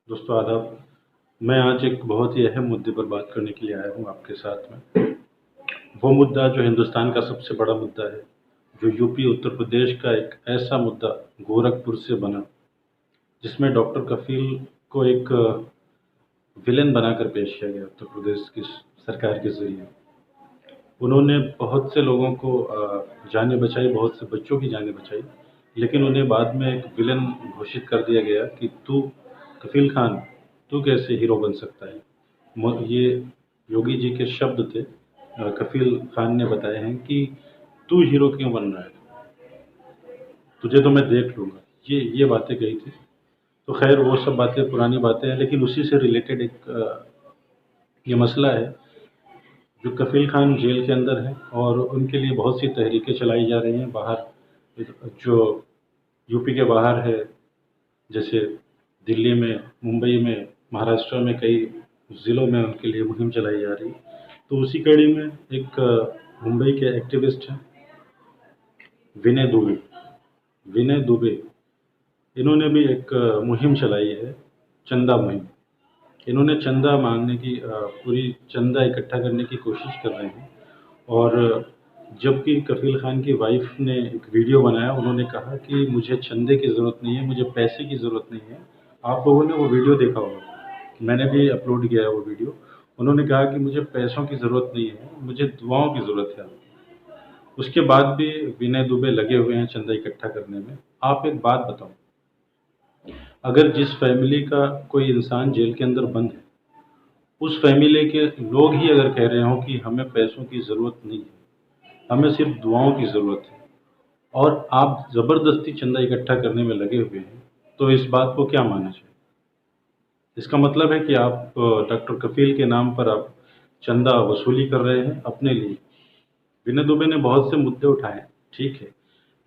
दोस्तों आदाब। मैं आज एक बहुत ही अहम मुद्दे पर बात करने के लिए आया हूँ आपके साथ में। वो मुद्दा जो हिंदुस्तान का सबसे बड़ा मुद्दा है, जो यूपी उत्तर प्रदेश का एक ऐसा मुद्दा गोरखपुर से बना, जिसमें डॉक्टर कफील को एक विलेन बनाकर पेश किया गया उत्तर प्रदेश की सरकार के ज़रिए। उन्होंने बहुत से लोगों को जानें बचाई, बहुत से बच्चों की जानें बचाई, लेकिन उन्हें बाद में एक विलेन घोषित कर दिया गया कि तू कफील खान, तू कैसे हीरो बन सकता है। ये योगी जी के शब्द थे। कफील खान ने बताए हैं कि तू हीरो क्यों बन रहा है, तुझे तो मैं देख लूँगा। ये बातें कही थी। तो खैर वो सब बातें पुरानी बातें हैं, लेकिन उसी से रिलेटेड एक ये मसला है। जो कफील खान जेल के अंदर हैं और उनके लिए बहुत सी तहरीकें चलाई जा रही हैं बाहर, जो यूपी के बाहर है, जैसे दिल्ली में, मुंबई में, महाराष्ट्र में, कई ज़िलों में उनके लिए मुहिम चलाई जा रही है। तो उसी कड़ी में एक मुंबई के एक्टिविस्ट हैं विनय दुबे। विनय दुबे इन्होंने भी एक मुहिम चलाई है, चंदा मुहिम। इन्होंने चंदा मांगने की पूरी चंदा इकट्ठा करने की कोशिश कर रहे हैं। और जबकि कफील खान की वाइफ ने एक वीडियो बनाया, उन्होंने कहा कि मुझे चंदे की ज़रूरत नहीं है, मुझे पैसे की ज़रूरत नहीं है। आप लोगों ने वो वीडियो देखा होगा, मैंने भी अपलोड किया है वो वीडियो। उन्होंने कहा कि मुझे पैसों की ज़रूरत नहीं है, मुझे दुआओं की ज़रूरत है। उसके बाद भी विनय दुबे लगे हुए हैं चंदा इकट्ठा करने में। आप एक बात बताओ, अगर जिस फैमिली का कोई इंसान जेल के अंदर बंद है, उस फैमिली के लोग ही अगर कह रहे हों कि हमें पैसों की ज़रूरत नहीं है, हमें सिर्फ दुआओं की ज़रूरत है, और आप ज़बरदस्ती चंदा इकट्ठा करने में लगे हुए हैं, तो इस बात को क्या माना जाए? इसका मतलब है कि आप डॉक्टर कफील के नाम पर आप चंदा वसूली कर रहे हैं अपने लिए। विनय दुबे ने बहुत से मुद्दे उठाए, ठीक है,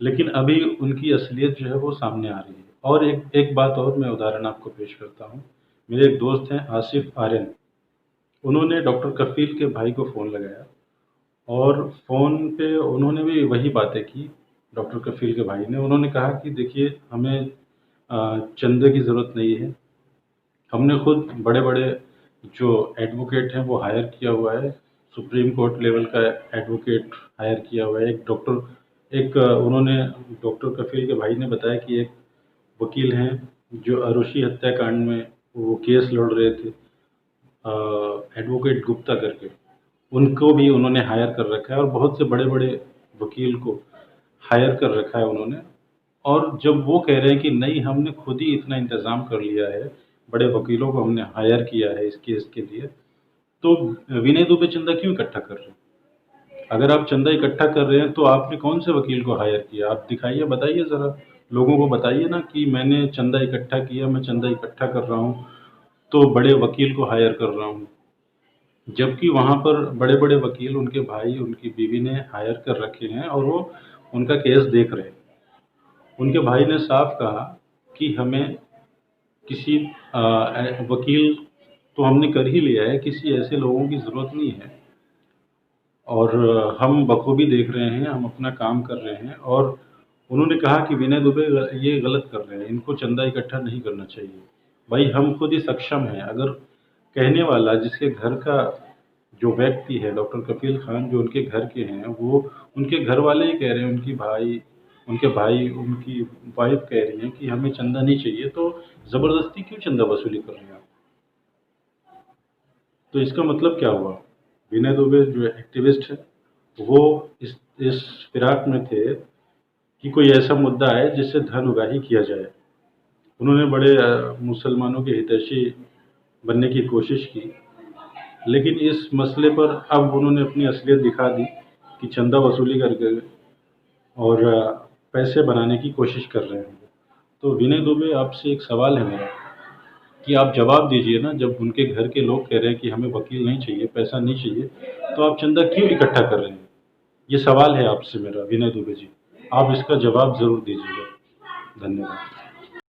लेकिन अभी उनकी असलियत जो है वो सामने आ रही है। और एक एक बात और मैं उदाहरण आपको पेश करता हूँ। मेरे एक दोस्त हैं आसिफ आर्यन, उन्होंने डॉक्टर कफील के भाई को फ़ोन लगाया और फ़ोन पे उन्होंने भी वही बातें की। डॉक्टर कफील के भाई ने उन्होंने कहा कि देखिए, हमें चंदे की ज़रूरत नहीं है, हमने खुद बड़े-बड़े जो एडवोकेट हैं वो हायर किया हुआ है, सुप्रीम कोर्ट लेवल का एडवोकेट हायर किया हुआ है। उन्होंने डॉक्टर कफील के भाई ने बताया कि एक वकील हैं जो अरुषि हत्याकांड में वो केस लड़ रहे थे, एडवोकेट गुप्ता करके, उनको भी उन्होंने हायर कर रखा है और बहुत से बड़े-बड़े वकील को हायर कर रखा है उन्होंने। और जब वो कह रहे हैं कि नहीं, हमने खुद ही इतना इंतज़ाम कर लिया है, बड़े वकीलों को हमने हायर किया है इस केस के लिए, तो विनय दुबे चंदा क्यों इकट्ठा कर रहे हैं? अगर आप चंदा इकट्ठा कर रहे हैं तो आपने कौन से वकील को हायर किया? आप दिखाइए, बताइए ज़रा, लोगों को बताइए ना कि मैंने चंदा इकट्ठा किया, मैं चंदा इकट्ठा कर रहा हूँ, तो बड़े वकील को हायर कर रहा हूँ। जबकि वहाँ पर बड़े-बड़े वकील उनके भाई, उनकी बीवी ने हायर कर रखे हैं और वो उनका केस देख रहे हैं। उनके भाई ने साफ कहा कि हमें किसी वकील तो हमने कर ही लिया है, किसी ऐसे लोगों की ज़रूरत नहीं है, और हम बखूबी देख रहे हैं, हम अपना काम कर रहे हैं। और उन्होंने कहा कि विनय दुबे ये गलत कर रहे हैं, इनको चंदा इकट्ठा नहीं करना चाहिए। भाई, हम खुद ही सक्षम हैं। अगर कहने वाला, जिसके घर का जो व्यक्ति है डॉक्टर कफील खान, जो उनके घर के हैं, वो उनके घर वाले ही कह रहे हैं, उनके भाई, उनकी वाइफ कह रही हैं कि हमें चंदा नहीं चाहिए, तो ज़बरदस्ती क्यों चंदा वसूली कर रहे हैं आप? तो इसका मतलब क्या हुआ? विनय दुबे जो एक्टिविस्ट है, वो इस फिराक में थे कि कोई ऐसा मुद्दा है जिससे धन उगाही किया जाए। उन्होंने बड़े मुसलमानों के हितैषी बनने की कोशिश की, लेकिन इस मसले पर अब उन्होंने अपनी असलियत दिखा दी कि चंदा वसूली करके और पैसे बनाने की कोशिश कर रहे हैं। तो विनय दुबे, आपसे एक सवाल है मेरा कि आप जवाब दीजिए ना, जब उनके घर के लोग कह रहे हैं कि हमें वकील नहीं चाहिए, पैसा नहीं चाहिए, तो आप चंदा क्यों इकट्ठा कर रहे हैं? ये सवाल है आपसे मेरा, विनय दुबे जी। आप इसका जवाब ज़रूर दीजिएगा। धन्यवाद।